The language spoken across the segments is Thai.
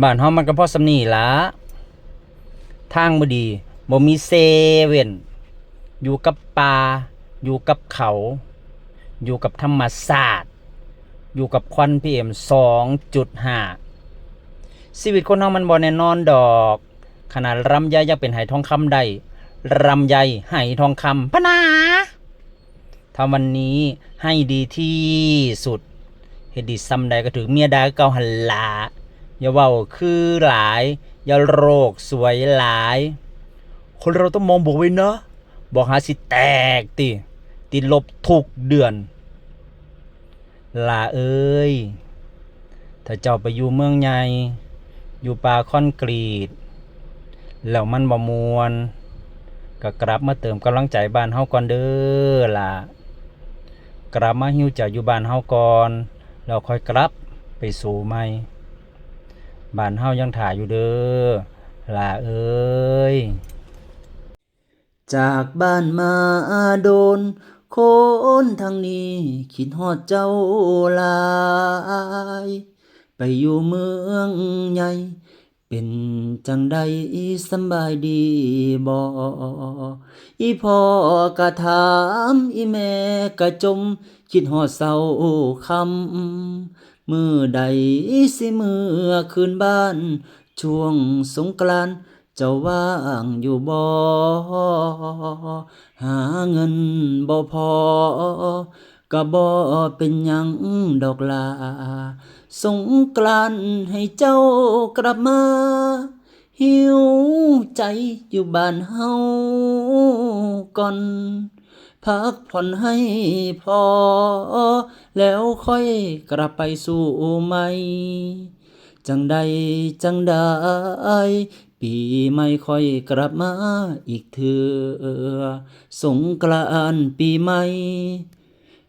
บ้านเฮามันก็พอสำนี้ล่ะทางบ่ดีบ่มีเซเว่นอยู่กับป่าอยู่กับเขาอยู่กับธรรมชาติอยู่กับควัน PM 2.5ชีวิตคนเฮามันบ่แน่นอนดอกขนาดลำไยยังเป็นไหทองคำได้ลำไยไหทองคำพะนาถ้าวันนี้ให้ดีที่สุดเฮ็ดดีซ้ำใดก็ถึงเมียดาเก่าหันลาอย่าเว้าคือหลายอย่าโรคสวยหลายคนเราต้องมองบวกไว้เนาะบอกหาสิแตกติดลบทุกเดือนลาเอ้ยถ้าเจ้าไปอยู่เมืองใหญ่อยู่ป่าคอนกรีตแล้วมันบ่มวนก็กลับมาเติมกำลังใจบ้านเฮาก่อนเด้อล่ะกลับมาหิวใจอยู่บ้านเฮาก่อนแล้วค่อยกลับไปสู่ใหม่บ้านเฮายังถ่ายอยู่เด้อล่ะเอ้ยจากบ้านมาโดนคนทางนี้คิดฮอดเจ้าหลายไปอยู่เมืองใหญ่เป็นจังใดสำบายดีบ่อีพ่อกะถามอีแม่กะจมคิดฮอดเศร้าคำมื้อใดสิมื้อคืนบ้านช่วงสงกรานต์เจ้าว่างอยู่บ่หาเงินบ่พอก็บ่เป็นหยังดอกลาสงกรานต์ให้เจ้ากลับมาหิวใจอยู่บ้านเฮาก่อนพักผ่อนให้พอแล้วค่อยกลับไปสู่ใหม่จังใดปีใหม่ค่อยกลับมาอีกเทื่อสงกรานต์ปีใหม่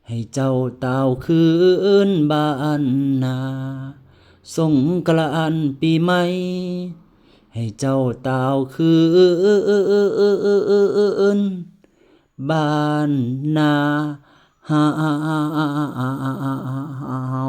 ให้เจ้าตาวคืนบ้านนาสงกรานต์ปีใหม่ให้เจ้าตาวคืนบ้านนาเฮา